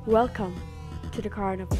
Welcome to the carnival.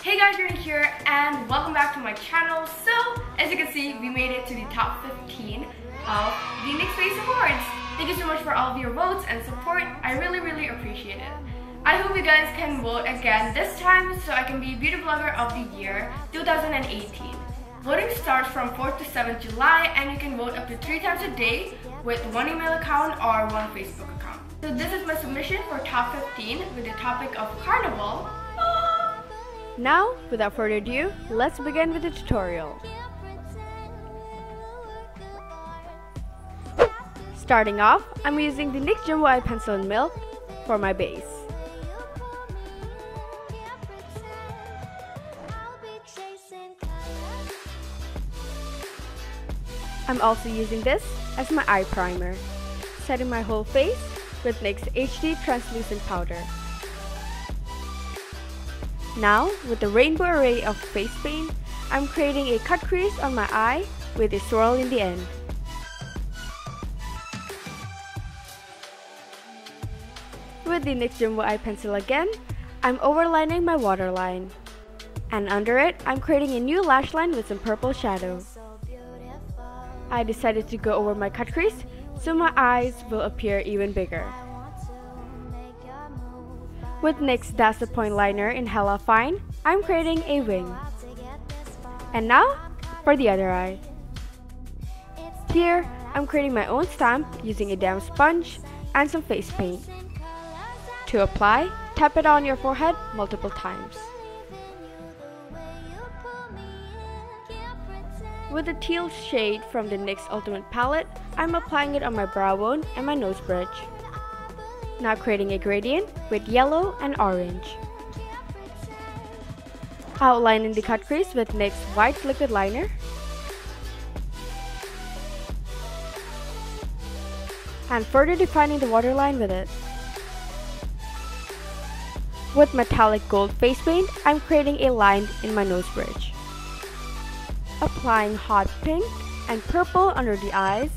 Hey guys, you're here and welcome back to my channel. So, as you can see, we made it to the top 15 of the NYX Face Awards. Thank you so much for all of your votes and support. I really appreciate it. I hope you guys can vote again this time so I can be Beauty Blogger of the Year 2018. Voting starts from 4th to 7th July and you can vote up to 3 times a day with one email account or one Facebook account. So this is my submission for top 15 with the topic of Carnival. Now, without further ado, let's begin with the tutorial. Starting off, I'm using the NYX Jumbo Eye Pencil in Milk for my base. I'm also using this as my eye primer, setting my whole face with NYX HD Translucent Powder. Now, with the rainbow array of face paint, I'm creating a cut crease on my eye with a swirl in the end. With the NYX Jumbo Eye Pencil again, I'm overlining my waterline. And under it, I'm creating a new lash line with some purple shadow. I decided to go over my cut crease so my eyes will appear even bigger. With NYX Dazzle Point Liner in Hella Fine, I'm creating a wing. And now, for the other eye. Here, I'm creating my own stamp using a damp sponge and some face paint. To apply, tap it on your forehead multiple times. With the teal shade from the NYX Ultimate Palette, I'm applying it on my brow bone and my nose bridge. Now creating a gradient with yellow and orange. Outlining the cut crease with NYX White Liquid Liner. And further defining the waterline with it. With metallic gold face paint, I'm creating a line in my nose bridge. Applying hot pink and purple under the eyes.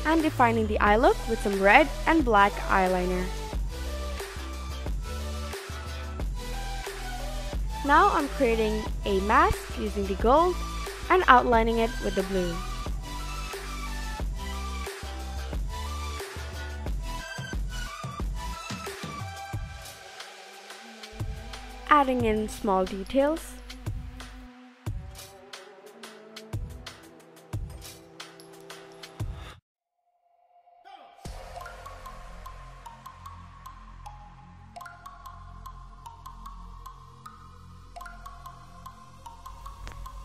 And defining the eye look with some red and black eyeliner. Now I'm creating a mask using the gold and outlining it with the blue. Adding in small details.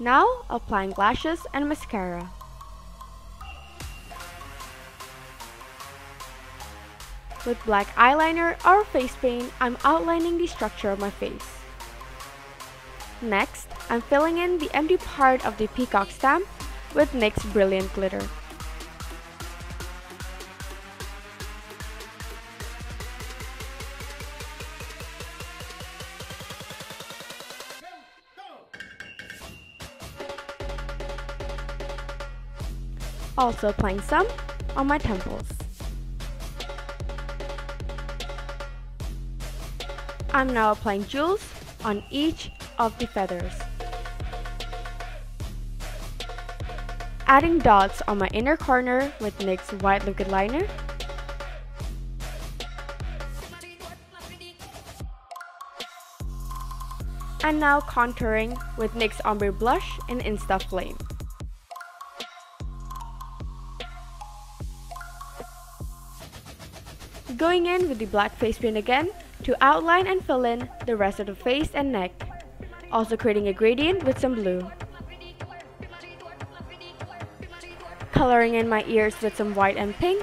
Now, applying lashes and mascara. With black eyeliner or face paint, I'm outlining the structure of my face. Next, I'm filling in the empty part of the peacock stamp with NYX Brilliant Glitter. Also applying some on my temples. I'm now applying jewels on each of the feathers. Adding dots on my inner corner with NYX White Liquid Liner. And now contouring with NYX Ombre Blush in Insta Flame. Going in with the black face paint again to outline and fill in the rest of the face and neck. Also creating a gradient with some blue. Coloring in my ears with some white and pink.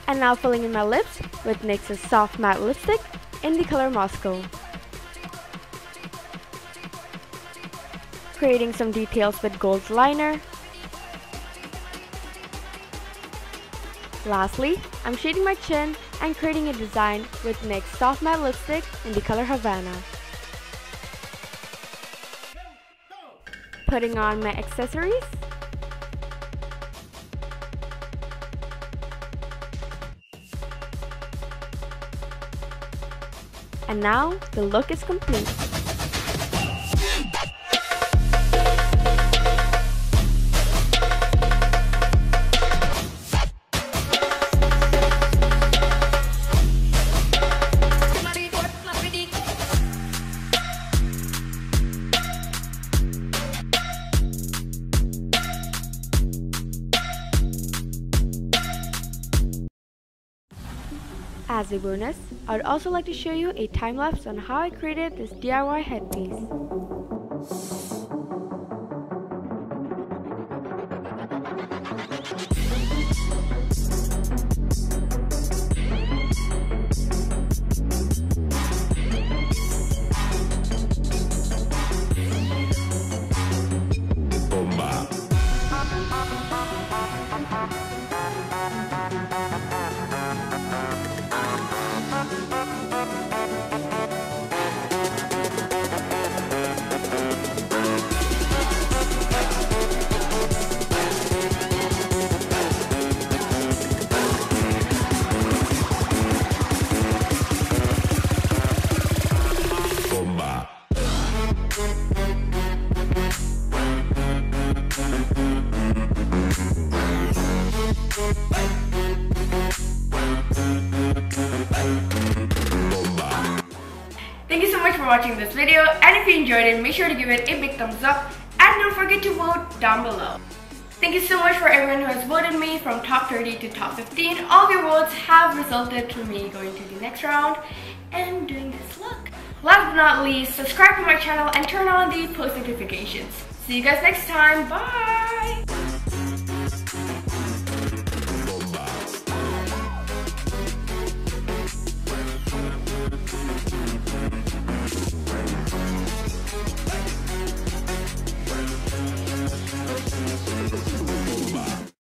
And now filling in my lips with NYX's soft matte lipstick in the color Moscow. Creating some details with gold liner. Lastly, I'm shading my chin and creating a design with NYX soft matte lipstick in the color Havana. Putting on my accessories. And now, the look is complete. As a bonus, I would also like to show you a time-lapse on how I created this DIY headpiece. Thank you so much for watching this video, and if you enjoyed it, make sure to give it a big thumbs up and don't forget to vote down below. Thank you so much for everyone who has voted me from top 30 to top 15. All of your votes have resulted to me going to the next round and doing this look. Last but not least, subscribe to my channel and turn on the post notifications. See you guys next time. Bye!